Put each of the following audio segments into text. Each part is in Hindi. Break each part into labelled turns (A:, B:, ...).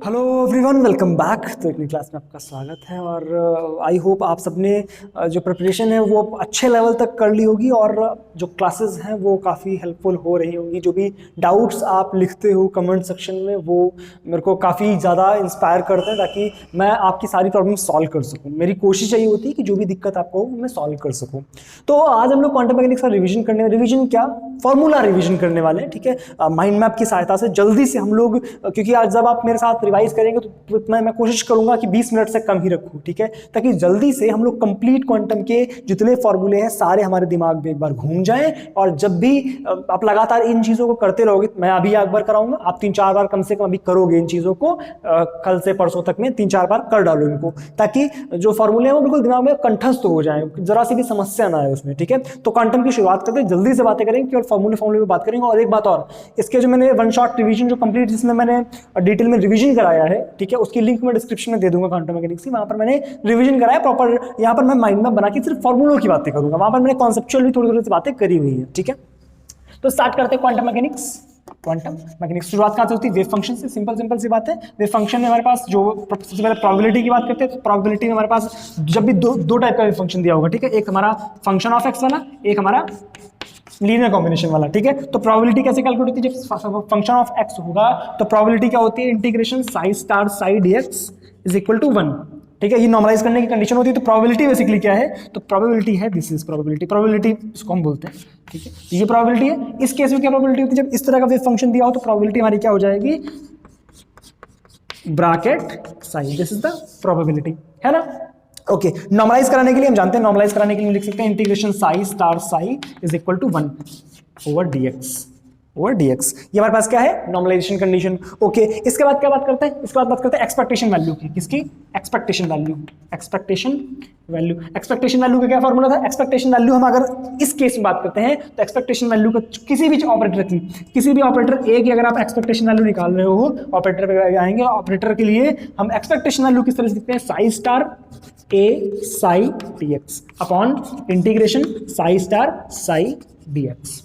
A: Hello everyone, welcome back. तो एक नई क्लास में आपका स्वागत है और आई होप आप सबने जो प्रिपरेशन है वो अच्छे लेवल तक कर ली होगी और जो क्लासेस हैं वो काफ़ी हेल्पफुल हो रही होंगी। जो भी डाउट्स आप लिखते हो कमेंट सेक्शन में वो मेरे को काफ़ी ज़्यादा इंस्पायर करते हैं ताकि मैं आपकी सारी प्रॉब्लम सॉल्व कर सकूँ। मेरी कोशिश यही होती है कि जो भी दिक्कत आपको हो मैं सॉल्व कर सकूँ। तो आज हम लोग क्वांटम मैकेनिक्स का रिविजन रिविजन क्या फॉर्मूला रिविजन करने वाले हैं, ठीक है। माइंड मैप की सहायता से जल्दी से हम लोग, क्योंकि आज जब आप मेरे साथ रिवाइज करेंगे तो इतना मैं कोशिश करूंगा कि 20 मिनट से कम ही रखूं, ठीक है, ताकि जल्दी से हम लोग कंप्लीट क्वांटम के जितने फॉर्मूले हैं सारे हमारे दिमाग में एक बार घूम जाएं। और जब भी आप लगातार इन चीजों को करते रहोगे, मैं अभी एक बार कराऊंगा, आप 3-4 बार कम से कम अभी करोगे इन चीजों को, कल से परसों तक में 3-4 बार कर डालो इनको, ताकि जो फॉर्मूले हैं वो बिल्कुल दिमाग में कंठस्थ हो जाए, जरा सी भी समस्या ना आए उसमें, ठीक है। तो क्वांटम की शुरुआत करते हैं, जल्दी से बातें करेंगे और फॉर्मूले पे बात करेंगे। और एक बात और, इसके जो मैंने वन शॉट रिवीजन जो कंप्लीट जिसमें मैंने डिटेल में रिवीजन कराया है, ठीक है, उसकी लिंक मैं डिस्क्रिप्शन में दे दूंगा क्वांटम मैकेनिक्स की। वहां पर मैंने रिवीजन कराया प्रॉपर। यहाँ पर मैं माइंड मैप बना के सिर्फ फॉर्मूलों की बातें करूंगा, वहां पर मैंने कॉन्सेप्चुअल भी थोड़ी थोड़ी सी बातें करी हुई है, ठीक है। तो स्टार्ट करते हैं क्वांटम मैकेनिक्स। क्वांटम मैकेनिक्स शुरुआत कहां से होती है? वेव फंक्शन से। सिंपल सी बात है। वेव फंक्शन में हमारे पास जो सबसे पहले प्रोबेबिलिटी की बात करते हैं, तो प्रोबेबिलिटी में हमारे पास जब भी दो टाइप का वेव फंक्शन दिया होगा, ठीक है, एक हमारा फंक्शन ऑफ एक्स वाला, एक हमारा लीनियर कॉम्बिनेशन वाला, ठीक है। तो प्रोबेबिलिटी कैसे कैलकुलेट होती है? जब फंक्शन ऑफ एक्स होगा तो प्रोबेबिलिटी क्या होती है? Integration psi star psi DX is equal to 1, ठीक है। ये नॉर्मलाइज करने की कंडीशन होती है। तो प्रोबेबिलिटी बेसिकली क्या है? तो प्रोबेबिलिटी है, दिस इज प्रोबेबिलिटी इसको हम बोलते हैं, ठीक है। ये प्रोबेबिलिटी है। इस केस में क्या प्रोबेबिलिटी होती है? जब इस तरह का वेव फंक्शन दिया हो तो प्रोबेबिलिटी हमारी क्या हो जाएगी? Bracket Sai, this is the probability, है ना। ओके, नॉर्मलाइज कराने के लिए हम जानते हैं, नॉर्मलाइज कराने के लिए लिख सकते हैं integration psi star psi is equal to 1 over DX. ये हमारे पास क्या है? Normalisation condition. ओके, इसके बाद क्या बात करते हैं? इसके बाद बात करते हैं एक्सपेक्टेशन वैल्यू की। किसकी? एक्सपेक्टेशन वैल्यू का क्या फॉर्मूला था? एक्सपेक्टेशन वैल्यू हम अगर इस केस में बात करते हैं तो एक्सपेक्टेशन वैल्यू का किसी भी ऑपरेटर ए की अगर आप एक्सपेक्टेशन वैल्यू निकाल रहे हो, ऑपरेटर पे आएंगे, ऑपरेटर के लिए हम एक्सपेक्टेशन वैल्यू किस तरह से लिखते हैं? Psi star a psi dx upon integration psi star psi dx,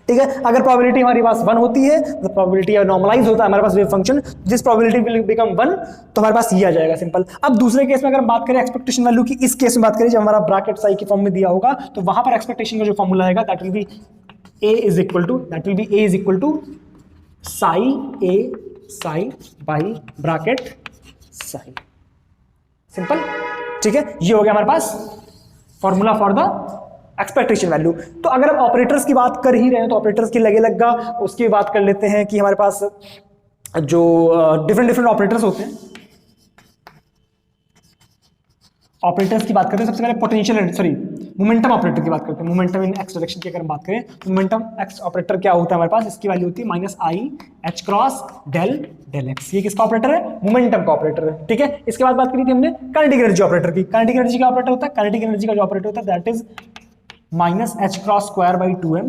A: ठीक है। अगर प्रोबेबिलिटी हमारी पास 1 होती है तो प्रोबेबिलिटी नॉर्मलाइज होता है हमारे पास वेव फंक्शन, जिस प्रोबेबिलिटी विल बिकम 1 तो हमारे पास ये आ जाएगा, सिंपल। अब दूसरे केस में अगर हम बात करें एक्सपेक्टेशन वैल्यू की, इस केस में बात करें जब हमारा ब्रैकेट साई के फॉर्म में दिया होगा तो वहां पर एक्सपेक्टेशन का जो फॉर्मूला आएगा that will be a is equal to psi a psi by bracket psi, simple, ठीक है। ये हो गया हमारे पास formula for the expectation value. तो अगर हम ऑपरेटर्स की बात कर ही रहे हैं तो ऑपरेटर्स की लगे लगा उसकी बात कर लेते हैं कि हमारे पास जो डिफरेंट ऑपरेटर्स होते हैं, ऑपरेटर्स की बात करते हैं। सबसे पहले मोमेंटम ऑपरेटर की बात करते हैं। मोमेंटम इन एक्स डायरेक्शन की अगर हम बात करें, मोमेंटम एक्स ऑपरेटर क्या होता है हमारे पास? इसकी वैल्यू होती है minus I H cross del X. ये किसका ऑपरेटर है? मोमेंटम का ऑपरेटर है, ठीक है। इसके बाद बात करी थी हमने काइनेटिक एनर्जी ऑपरेटर की। काइनेटिक एनर्जी का ऑपरेटर होता है, काइनेटिक एनर्जी का जो ऑपरेटर होता है that is minus H cross square by 2m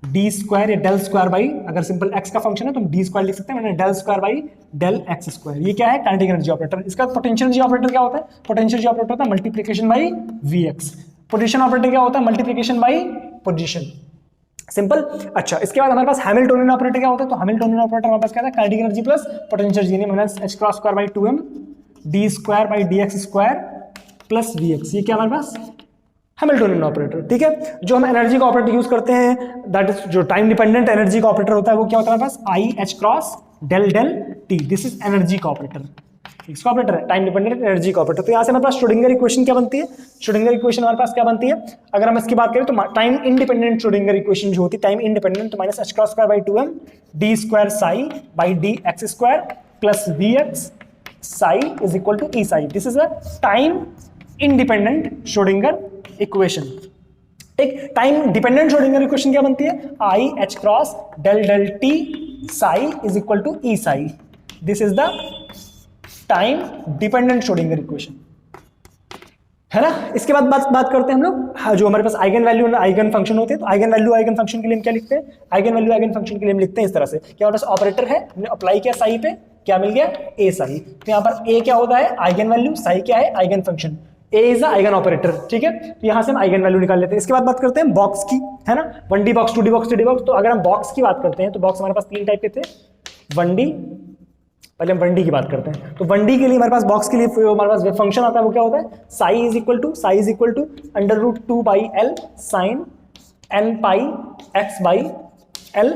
A: D square या डेल स्क्वायर बाई, अगर सिंपल एक्स का फंक्शन है तो हम डी स्क्वायर लिख सकते हैं, मैंने del square by del X square. ये क्या है? Kinetic energy operator. इसका पोटेंशियल एनर्जी ऑपरेटर क्या होता है? पोटेंशियल एनर्जी ऑपरेटर होता है multiplication by VX. Position operator क्या होता है? Multiplication by position, simple. अच्छा, इसके बाद हमारे पास हैमिल्टोनियन ऑपरेटर क्या होता है? तो हैमिल्टोनियन ऑपरेटर हमारे पास क्या था? Kinetic energy plus potential energy minus H cross square by 2m D square by DX square plus VX. ये क्या हमारे पास? हैमिल्टोनियन ऑपरेटर, ठीक है। जो हम एनर्जी का ऑपरेटर यूज करते हैं दैट इज जो टाइम डिपेंडेंट एनर्जी का ऑपरेटर होता है वो क्या होता है हमारे पास? I H cross del t, this is energy का ऑपरेटर। इसका ऑपरेटर है टाइम डिपेंडेंट एनर्जी का ऑपरेटर। तो यहां से हमारे पास श्रोडिंगर इक्वेशन क्या बनती है? श्रोडिंगर इक्वेशन हमारे पास क्या बनती है? अगर हम इसकी बात करें तो टाइम इंडिपेंडेंट श्रोडिंगर इक्वेशन जो होती है, टाइम इंडिपेंडेंट, तो minus H cross square by 2m D square psi by D X square plus V X psi is equal to E psi. This is a time independent Schrodinger equation, एक टाइम डिपेंडेंट श्रोडिंगर इक्वेशन क्या बनती है? I H cross del T psi is equal to E psi. This is the time dependent Schrodinger equation, है ना। इसके बाद बात करते हैं हम लोग जो हमारे पास आइगन वैल्यू आइगन फंक्शन होते हैं। तो आइगन वैल्यू आइगन फंक्शन के लिए हम क्या लिखते हैं? आइगन वैल्यू आइगन फंक्शन के लिए हम लिखते हैं इस तरह से, क्या हमारे पास ऑपरेटर है, हमने अप्लाई किया साई पे, क्या मिल गया? ए साई। तो यहाँ पर ए क्या होता है? आइगन वैल्यू, साई क्या है? Eigen function, A is the eigen operator, ठीक है। तो यहां से हम आइगन वैल्यू निकाल लेते हैं। इसके बाद बात करते हैं बॉक्स की, है ना, 1D box, 2D box, 3D box. तो अगर हम बॉक्स की बात करते हैं तो बॉक्स हमारे पास 3 टाइप के थे, 1D पहले हम 1D की बात करते हैं। तो 1D के लिए हमारे पास बॉक्स के लिए हमारे पास वेव फंक्शन आता है, वो क्या होता है, psi is equal to √2/L sin n pi x by L,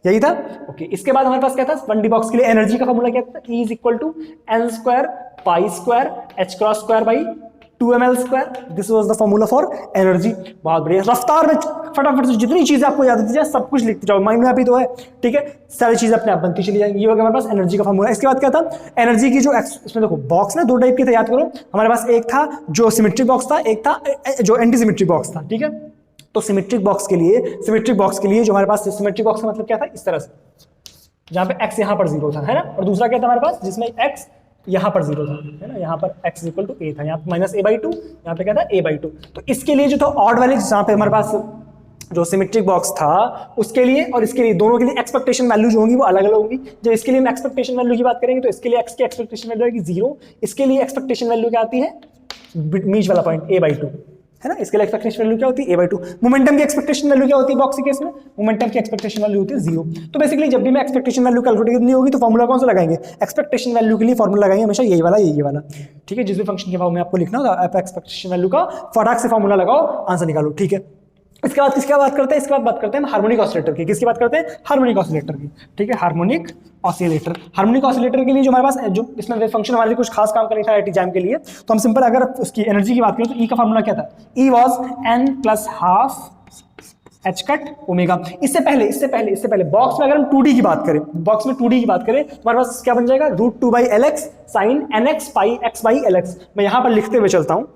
A: यही था। ओके, इसके बाद हमारे पास क्या था 1D बॉक्स के लिए एनर्जी का फॉर्मूला क्या था, E is equal to n² pi square h² by 2ml²। This was the formula for energy. बहुत बढ़िया, रफ्तार में फटाफट से जितनी चीजें आपको याद होती जाए सब कुछ लिखते जाओ, माइंड में अभी तो है, ठीक है, सारी चीजें अपने आप बनती चली जाएंगी। ये हो गया हमारे पास एनर्जी का फॉर्मूला। इसके बाद क्या था, एनर्जी की जो इसमें देखो बॉक्स ना दो टाइप के थे, याद करो। हमारे पास एक था जो सिमेट्रिक बॉक्स था, एक था जो एंटी सिमेट्रिक बॉक्स था, ठीक है। तो सिमेट्रिक बॉक्स के लिए जो हमारे पास सिमेट्रिक बॉक्स का मतलब क्या था, इस तरह से, जहां पे x यहाँ पर 0 था, है ना, और दूसरा क्या था हमारे पास जिसमें x यहाँ पर 0 था, है ना, यहाँ पर x इक्वल टू a था, यहाँ पे -a/2, यहाँ पे क्या था a/2। तो इसके लिए जो था ऑड वाले, जहाँ पे हमारे पास जो सिमेट्रिक बॉक्स था उसके लिए और इसके लिए, दोनों के लिए एक्सपेक्टेशन वैल्यू जो होंगी वो अलग अलग होंगी। जब इसके लिए हम एक्सपेक्टेशन वैल्यू की बात करेंगे तो इसके लिए x की एक्सपेक्टेशन वैल्यू आएगी 0, इसके लिए एक्सपेक्टेशन वैल्यू क्या आती है, बीच वाला पॉइंट a/2, है ना, इसके लिए एक्सपेक्टेशन वैल्यू क्या होती है a/2। मोमेंटम की एक्सपेक्टेशन वैल्यू क्या होती है बॉक्स के केस में, मोमेंटम की एक्सपेक्टेशन वैल्यू होती है 0। तो बेसिकली जब भी मैं एक्सपेक्टेशन वैल्यू कैलकुलेट करनी होगी तो फॉर्मूला कौन सा लगाएंगे, एक्सपेक्टेशन वैल्यू के लिए फॉर्मूला लगाएंगे हमेशा यही वाला, ठीक है। जिस भी फंक्शन के फॉर्म में आपको लिखना होगा, आप एक्सपेक्टेशन वैल्यू का फटाक से फॉर्मूला लगाओ, आंसर निकालो, ठीक है। इसके बाद किसकी बात करते हैं, इसके बाद बात करते हैं हम हार्मोनिक ऑसिलेटर की। किसकी बात करते हैं, हार्मोनिक ऑसिलेटर की, ठीक है। हार्मोनिक ऑसिलेटर के लिए जो हमारे पास जो इसमें वेव फंक्शन हमारे लिए कुछ खास काम करनी था एग्जाम के लिए, तो हम सिंपल अगर उसकी एनर्जी की बात करें तो E का फॉर्मूला क्या था, E was n + ½ h omega. इससे पहले बॉक्स में अगर हम 2D की बात करें, तो हमारे पास क्या बन जाएगा, √2/Lx sin nx pi x by Lx। मैं यहाँ पर लिखते हुए चलता हूँ,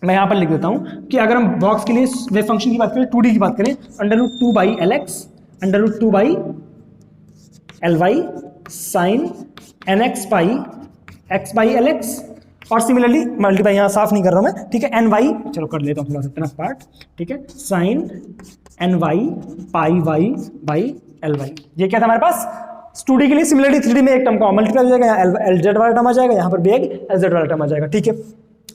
A: मैं यहाँ पर लिख देता हूँ कि अगर हम बॉक्स के लिए वेव फंक्शन की बात करें, 2D की बात करें, √2/Lx √2/Ly sin nx pi x by Lx, और सिमिलरली मल्टीप्लाई यहाँ साफ नहीं कर रहा हूँ मैं, ठीक है, ny, चलो कर लेता हूँ थोड़ा सा पार्ट, ठीक है, sin ny pi y by Ly। ये क्या था हमारे पास 2D के लिए। सिमिलरली 3D में एक टर्म का मल्टीप्लाई हो जाएगा, यहाँ LZ वाला टर्म आ जाएगा, यहाँ पर भी एक LZ वाला टर्म आ जाएगा, ठीक है।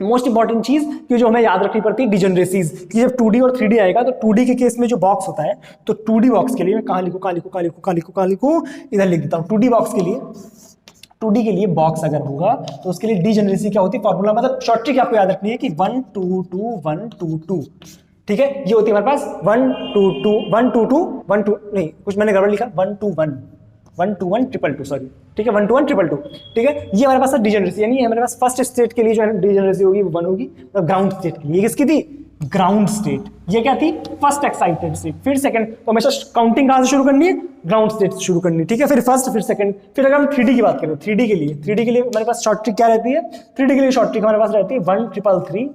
A: मोस्ट इंपॉर्टेंट चीज कि जो हमें याद रखनी पड़ती है डिजनरेसीज, कि जब 2D और 3D आएगा तो 2D के केस में जो बॉक्स होता है, तो 2D बॉक्स के लिए मैं कहाँ लिखूं, इधर लिख देता हूँ। 2D के लिए बॉक्स अगर होगा तो उसके लिए डिजनरेसी क्या होती है, फॉर्मूला मतलब शॉर्ट ट्रिक आपको याद रखनी है कि 1 2 2 1 2 2, ठीक है। ये होती है हमारे पास 1 2 2 1 2 2 1 2, नहीं कुछ मैंने गड़बड़ लिखा, 1 2 1 1 2 1 2 2 सॉरी, ठीक है, 1 2 1 2 2, ठीक है। ये हमारे पास डिजनरेसी, यानी हमारे पास फर्स्ट स्टेट के लिए जो डिजनरेसी होगी वो 1 होगी, मतलब ग्राउंड स्टेट के लिए। किसकी थी, ग्राउंड स्टेट। ये क्या थी, फर्स्ट एक्साइटेड स्टेट, फिर सेकंड। तो हमेशा काउंटिंग कहां से शुरू करनी है, ग्राउंड स्टेट से शुरू करनी है, ठीक है। फिर फर्स्ट, फिर सेकंड, फिर अगर हम 3D की बात करें, 3D के लिए हमारे पास शॉर्ट ट्रिक क्या रहती है, 3D के लिए शॉर्ट ट्रिक हमारे पास रहती है 1 3 3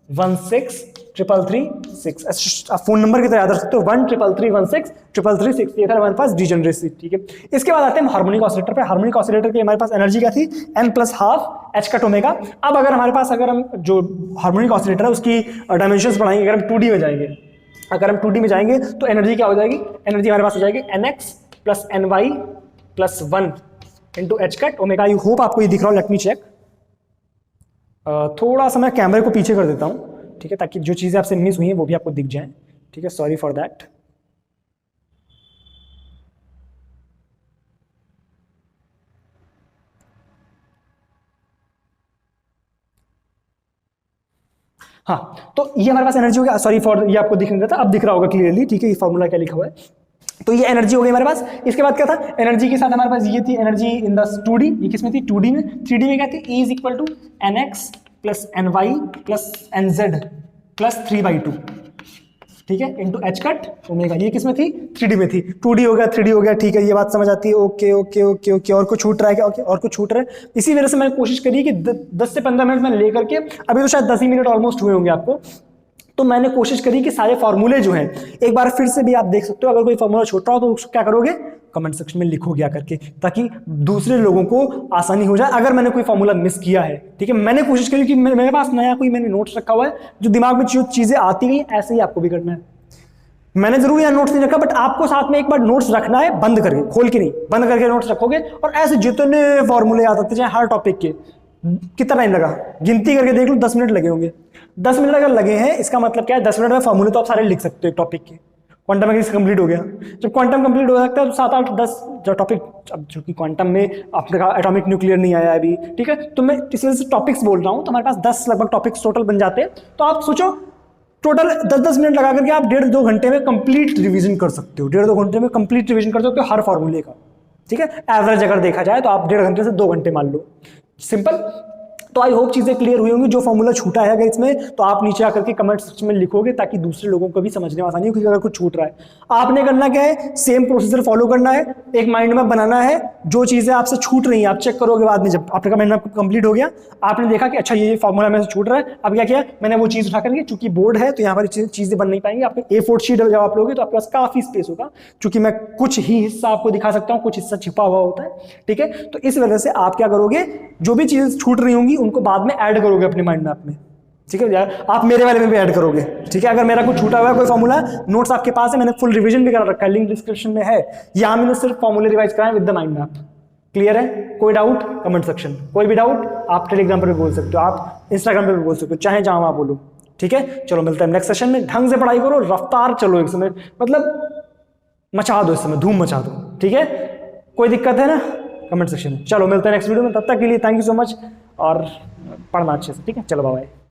A: 1 6 3 3 6। आप फोन नंबर की तरह याद रख सकते हो, 1 3 3 1 6 3 3 6। ये था हमारे पास डिजनरेसी, ठीक है। इसके बाद आते हैं हार्मोनिक ऑसिलेटर पे। हार्मोनिक ऑसिलेटर की हमारे पास एनर्जी क्या थी, n + ½ h ओमेगा। अब अगर हमारे पास, अगर हम जो हार्मोनिक ऑसिलेटर है उसकी डायमेंशंस बढ़ाएंगे, अगर हम 2D में जाएंगे, तो एनर्जी क्या हो जाएगी, एनर्जी हमारे पास हो जाएगी nx + ny + 1 × h omega. I hope आपको ये दिख रहा हो, लेट मी चेक। थोड़ा सा मैं कैमरे को पीछे कर देता हूँ, ठीक है, ताकि जो चीज़ें आपसे मिस हुई हैं वो भी आपको दिख जाएं, ठीक है। Sorry for that. हाँ, तो ये हमारे पास एनर्जी हो गया। सॉरी फॉर, ये आपको दिख नहीं रहा था, अब दिख रहा होगा क्लियरली, ठीक है। ये फॉर्मूला क्या लिखा हुआ है, तो ये एनर्जी हो गई हमारे पास। इसके बाद क्या था, एनर्जी के साथ हमारे पास ये थी एनर्जी इन द 2D। ये किसमें थी, 2D में। 3D में क्या थी, E = nx + ny + nz + 3/2, ठीक है, × h ओमेगा। ये किसमें थी, 3D में थी। 2D हो गया, 3D हो गया, ठीक है, ये बात समझ आती है। ओके ओके ओके ओके, और कुछ छूट रहा है क्या, ओके, और कुछ छूट रहा है। इसी वजह से मैंने कोशिश करी कि 10 से 15 मिनट मैंने लेकर के, अभी तो शायद 10 ही मिनट ऑलमोस्ट हुए होंगे आपको, तो मैंने कोशिश करी कि सारे फॉर्मूले जो हैं एक बार फिर से भी आप देख सकते हो। अगर कोई फॉर्मूला छूट रहा हो तो उसको क्या करोगे, कमेंट सेक्शन में लिखोगे आकर के, ताकि दूसरे लोगों को आसानी हो जाए अगर मैंने कोई फॉर्मूला मिस किया है, ठीक है। मैंने कोशिश करी कि मेरे पास नया कोई मैंने नोट्स रखा हुआ है, जो दिमाग में जो चीजें आती गई ऐसे ही आपको भी करना है। मैंने जरूर यहाँ नोट्स नहीं रखा, बट आपको साथ में एक बार नोट्स रखना है, बंद करके, खोल के नहीं, बंद करके नोट्स रखोगे, और ऐसे जितने फॉर्मूले याद आते जाए हर टॉपिक के। कितना टाइम लगा, गिनती करके देख लो, 10 मिनट लगे होंगे। 10 मिनट अगर लगे हैं, इसका मतलब क्या है, 10 मिनट में फॉर्मूले तो आप सारे लिख सकते हो एक टॉपिक के, क्वांटम मैकेनिक्स कंप्लीट हो गया। जब क्वांटम कंप्लीट हो सकता है तो 7 8 10 जो टॉपिक, अब चूंकि क्वांटम में आपने कहा एटॉमिक न्यूक्लियर नहीं आया अभी, ठीक है, तो मैं इस वजह से टॉपिक्स बोल रहा हूँ, तो हमारे पास 10 लगभग टॉपिक्स टोटल बन जाते हैं। तो आप सोचो टोटल 10-10 मिनट लगा करके आप 1.5-2 घंटे में कंप्लीट रिवीजन कर सकते हो, 1.5-2 घंटे में कंप्लीट रिवीजन कर सकते हो हर फॉर्मूले का, ठीक है। एवरेज अगर देखा जाए तो आप 1.5 घंटे से 2 घंटे मान लो, सिंपल। तो आई होप चीजें क्लियर हुई होंगी। जो फॉर्मूला छूटा है अगर इसमें, तो आप नीचे आकर के कमेंट सेक्शन में लिखोगे ताकि दूसरे लोगों को भी समझने में आसानी हो, क्योंकि अगर कुछ छूट रहा है आपने करना क्या है, सेम प्रोसीजर फॉलो करना है, एक माइंड मैप बनाना है, जो चीजें आपसे छूट रही हैं आप चेक करोगे बाद में, जब आपका माइंड मैप कंप्लीट हो गया, आपने देखा कि अच्छा ये फॉर्मूला में से छूट रहा है, अब क्या किया मैंने वो चीज उठा करके, चूंकि बोर्ड है तो यहाँ पर चीजें बन नहीं पाएंगी, आपके A4 शीट जब आप लोगे तो आपके पास काफी स्पेस होगा, क्योंकि मैं कुछ ही हिस्सा आपको दिखा सकता हूँ, कुछ हिस्सा छिपा हुआ होता है, ठीक है। तो इस वजह से आप क्या करोगे, जो भी चीजें छूट रही होंगी उनको बाद में ऐड करोगे अपने माइंड मैप में, ठीक है यार। आप मेरे वाले में भी ऐड करोगे, ठीक है। अगर मेरा कुछ छूटा हुआ है कोई फॉर्मूला, नोट्स आपके पास है, मैंने फुल रिवीजन भी करा रखा है, लिंक डिस्क्रिप्शन में है, यहाँ मैंने सिर्फ फॉर्मूले रिवाइज कराए with the mind map. Clear है? कोई डाउट कमेंट सेक्शन, कोई भी डाउट आप टेलीग्राम पर भी बोल सकते हो, आप इंस्टाग्राम पर भी बोल सकते हो, चाहे जहां आप बोलो, ठीक है। चलो मिलते हैं नेक्स्ट सेशन में। ढंग से पढ़ाई करो, रफ्तार चलो, एक समय मतलब मचा दो, इस समय धूम मचा दो, ठीक है। कोई दिक्कत है ना कमेंट सेक्शन में। चलो मिलते हैं नेक्स्ट वीडियो में, तब तक के लिए थैंक यू सो मच, और पढ़ना अच्छे से, ठीक है। चलो बाय बाय।